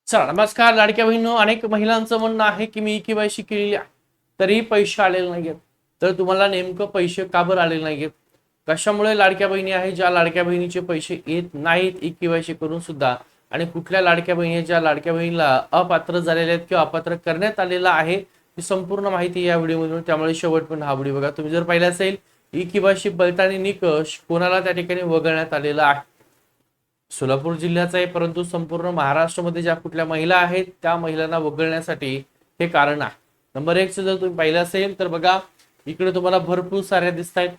चला नमस्कार लाडक्या बहिणींनो, अनेक महिलांचं म्हणणं आहे की मी केवायसी केलेली आहे तरी पैसे आलेले नाहीयेत. तर तुम्हाला नेमकं पैसे का बरं आलेले नाहीयेत, कशामुळे लाडक्या बहिणी आहे ज्या लाडक्या बहिणीचे पैसे येत नाहीत ई केवायसी करून सुद्धा, आणि कुठल्या लाडक्या बहिणी ज्या लाडक्या बहिणीला अपात्र झालेल्या आहेत किंवा अपात्र करण्यात आलेला आहे, ही संपूर्ण माहिती या व्हिडिओमधून. त्यामुळे शेवटपर्यंत हा व्हिडिओ बघा. तुम्ही जर पाहिला असेल ई केवायसी पडताळणी निकष कोणाला त्या ठिकाणी वगळण्यात आलेला आहे, सोलापूर जिल्ह्याचा आहे, परंतु संपूर्ण महाराष्ट्रामध्ये ज्या कुठल्या महिला आहेत त्या महिलांना वगळण्यासाठी हे कारण आहे. नंबर 1 जर तुम्ही पाहिलं असेल तर बघा, इकडे तुम्हाला भरपूर साऱ्या दिसत आहेत,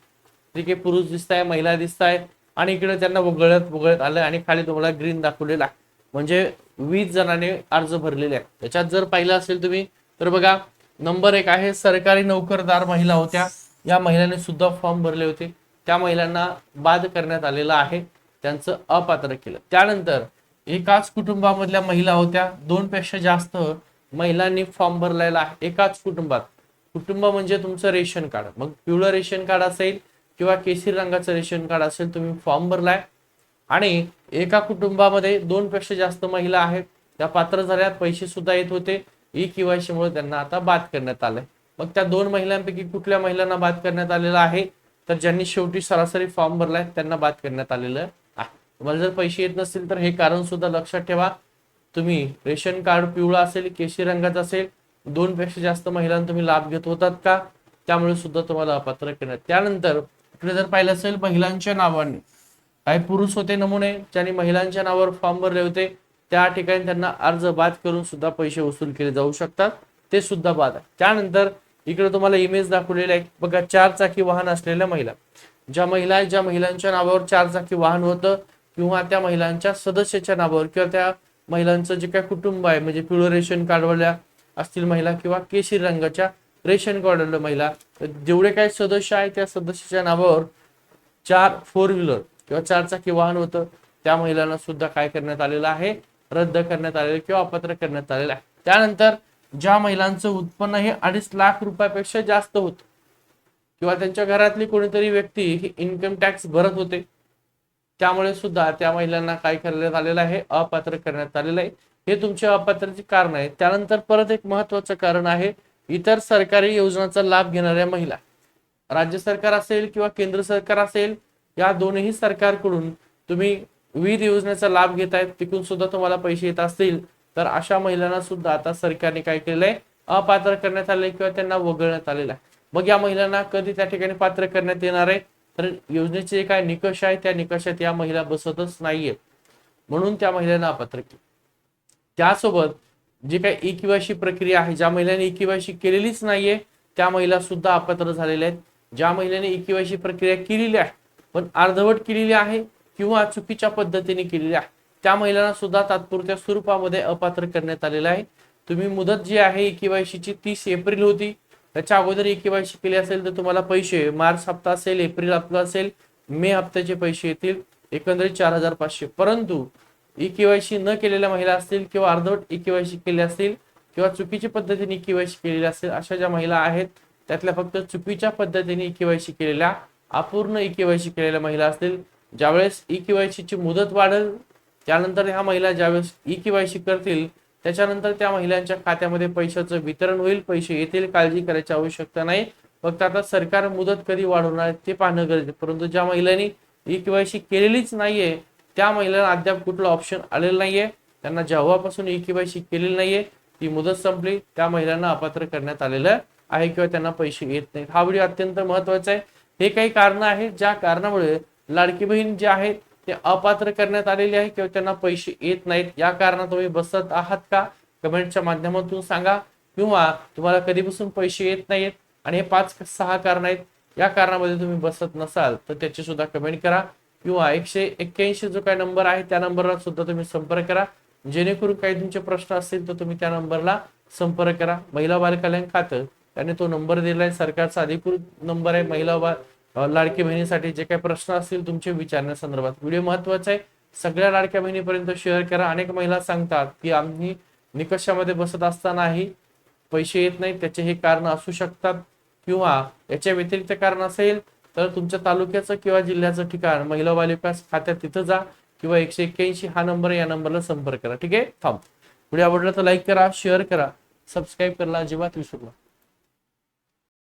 ठीक आहे, पुरुष दिसत आहे, महिला दिसत आहेत, आणि इकडे त्यांना वगळत आलं आणि खाली तुम्हाला ग्रीन दाखवलेला आहे, म्हणजे 20 जणांनी अर्ज भरलेले आहेत. त्याच्यात जर पाहिलं असेल तुम्ही तर बघा, नंबर 1 आहे सरकारी नोकरदार महिला होत्या, या महिलांनी सुद्धा फॉर्म भरले होते, त्या महिलांना बाद करण्यात आलेला आहे, त्यांचं अपात्र केलं. त्यानंतर एकाच कुटुंबामधल्या महिला होत्या, 2 पेक्षा जास्त महिलांनी फॉर्म भरलेला आहे एकाच कुटुंबात. कुटुंब म्हणजे तुमचं रेशन कार्ड, मग पिवळं रेशन कार्ड असेल किंवा केशरी रंगाचं रेशन कार्ड असेल, तुम्ही फॉर्म भरलाय आणि एका कुटुंबामध्ये 2 पेक्षा जास्त महिला आहेत, त्या पात्र झाल्यात, पैसे सुद्धा येत होते, ई केवायसी मुळे त्यांना आता बाद करण्यात आलंय. मग त्या 2 महिलांपैकी कुठल्या महिलांना बाद करण्यात आलेला आहे, तर ज्यांनी शेवटी सरासरी फॉर्म भरलाय त्यांना बाद करण्यात आलेलं आहे. तुम्हाला जर पैसे येत नसतील तर हे कारण सुद्धा लक्षात ठेवा. तुम्ही रेशन कार्ड पिवळा असेल, केशरी रंगाचा असेल, 2 पेक्षा जास्त महिलांना तुम्ही लाभ घेत होतात का, त्यामुळे सुद्धा तुम्हाला अपात्र करण्यात. त्यानंतर इकडे जर पाहिलं असेल महिलांच्या नावाने, काही पुरुष होते नमुने ज्यांनी महिलांच्या नावावर फॉर्म भरले होते, त्या ठिकाणी त्यांना अर्ज बाद करून सुद्धा पैसे वसूल केले जाऊ शकतात, ते सुद्धा बाद आहे. त्यानंतर इकडे तुम्हाला इमेज दाखवलेला आहे बघा, 4 चाकी वाहन असलेल्या महिला, ज्या महिला आहेत ज्या महिलांच्या नावावर 4 चाकी वाहन होतं किंवा त्या महिलांच्या सदस्याच्या नावावर किंवा त्या महिलांचं जे काही कुटुंब आहे, म्हणजे पिवळं रेशन कार्डवाल्या असतील महिला किंवा केशरी रंगाच्या रेशन कार्डवाल्या महिला, जेवढे काही सदस्य आहेत त्या सदस्याच्या नावावर 4 फोर व्हीलर किंवा 4 चाकी वाहन होतं, त्या महिलांना सुद्धा काय करण्यात आलेलं आहे, रद्द करण्यात आलेलं किंवा अपात्र करण्यात आलेलं आहे. त्यानंतर ज्या महिलांचं उत्पन्न हे 2.5 लाख रुपयापेक्षा जास्त होतं किंवा त्यांच्या घरातली कोणीतरी व्यक्ती ही इन्कम टॅक्स भरत होते, त्यामुळे सुद्धा त्या महिलांना काय करण्यात आलेलं आहे, अपात्र करण्यात आलेलं आहे. हे तुमच्या अपात्रतेचे कारण आहे. त्यानंतर परत एक महत्वाचं कारण आहे, इतर सरकारी योजनांचा लाभ घेणाऱ्या महिला, राज्य सरकार असेल किंवा केंद्र सरकार असेल, या दोन्ही सरकारकडून तुम्ही विविध योजनेचा लाभ घेतायत, तिकडून सुद्धा तुम्हाला पैसे येत असतील, तर अशा महिलांना सुद्धा आता सरकारने काय केलंय, अपात्र करण्यात आले किंवा त्यांना वगळण्यात आलेलं आहे. मग या महिलांना कधी त्या ठिकाणी पात्र करण्यात येणार आहे, तर योजनेचे जे काय निकष आहे त्या निकषात या महिला बसतच नाहीये, म्हणून त्या महिलांना अपात्र केले. त्यासोबत जे काही ई केवायसी प्रक्रिया आहे, ज्या महिलांनी ई केवायसी केलेलीच नाहीये त्या महिला सुद्धा अपात्र झालेल्या आहेत. ज्या महिलांनी ई केवायसी प्रक्रिया केलेली आहे पण अर्धवट केलेली आहे किंवा चुकीच्या पद्धतीने केलेली आहे, त्या महिलांना सुद्धा तात्पुरत्या स्वरूपामध्ये अपात्र करण्यात आलेलं आहे. तुम्ही मुदत जी आहे ई केवायसीची 30 एप्रिल होती, त्याच्या अगोदर ई केवायसी केली असेल तर तुम्हाला पैसे मार्च हप्ता असेल, एप्रिल हप्ता असेल, मे हप्त्याचे पैसे येतील, एकंदरीत 4,500. परंतु ई केवायसी न केलेल्या महिला असतील किंवा अर्धवट ई केवायसी केली असतील किंवा चुकीच्या पद्धतीने ई केवायसी केलेली असेल, अशा ज्या महिला आहेत त्यातल्या फक्त चुकीच्या पद्धतीने ई केवायसी केलेल्या, अपूर्ण ई केवायसी केलेल्या महिला असतील, ज्यावेळेस ई केवायसीची मुदत वाढेल त्यानंतर ह्या महिला ज्यावेळेस ई केवायसी करतील त्याच्यानंतर त्या महिलांच्या खात्यामध्ये पैशाचं वितरण होईल, पैसे येतील, काळजी करायची आवश्यकता नाही. फक्त आता सरकार मुदत कधी वाढवणार ते पाहणं गरजेचं. परंतु ज्या महिलांनी ई केवायसी केलेलीच नाहीये त्या महिलांना अद्याप कुठलं ऑप्शन आलेलं नाहीये, त्यांना जेव्हापासून ई केवायसी केलेली नाहीये ती मुदत संपली, त्या महिलांना अपात्र करण्यात आलेलं आहे किंवा त्यांना पैसे येत नाहीत. हा व्हिडिओ अत्यंत महत्वाचा आहे. हे काही कारण आहेत ज्या कारणामुळे लाडकी बहीण जे आहे ते अपात्र करण्यात आलेले आहे किंवा त्यांना पैसे येत नाहीत. या कारणात तुम्ही बसत आहात का, कमेंटच्या माध्यमातून सांगा. किंवा तुम्हाला कधीपासून पैसे येत नाहीत आणि हे 5-6 कारण आहेत, या कारणामध्ये तुम्ही बसत नसाल तर त्याची सुद्धा कमेंट करा. किंवा 181 जो काही नंबर आहे त्या नंबरला सुद्धा तुम्ही संपर्क करा, जेणेकरून काही तुमचे प्रश्न असतील तर तुम्ही त्या नंबरला संपर्क करा. महिला बाल कल्याण खातं त्याने तो नंबर दिलाय, सरकारचा अधिकृत नंबर आहे. महिला लाडकी बहिणीसाठी जे काही प्रश्न असतील तुमचे विचारण्यासंदर्भात व्हिडिओ महत्वाचा आहे, सगळ्या लाडक्या बहिणीपर्यंत शेअर करा. अनेक महिला सांगतात की आम्ही निकषामध्ये बसत असतानाही पैसे येत नाहीत, त्याचे हे कारण असू शकतात किंवा याच्या व्यतिरिक्त कारण असेल तर तुमच्या तालुक्याचं किंवा जिल्ह्याचं ठिकाण महिला बाल विकास खात्यात तिथं जा किंवा 181 हा नंबर, या नंबरला संपर्क करा. ठीक आहे, थांब. व्हिडिओ आवडला तर लाईक करा, शेअर करा, सबस्क्राईब करायला अजिबात विसरू नका.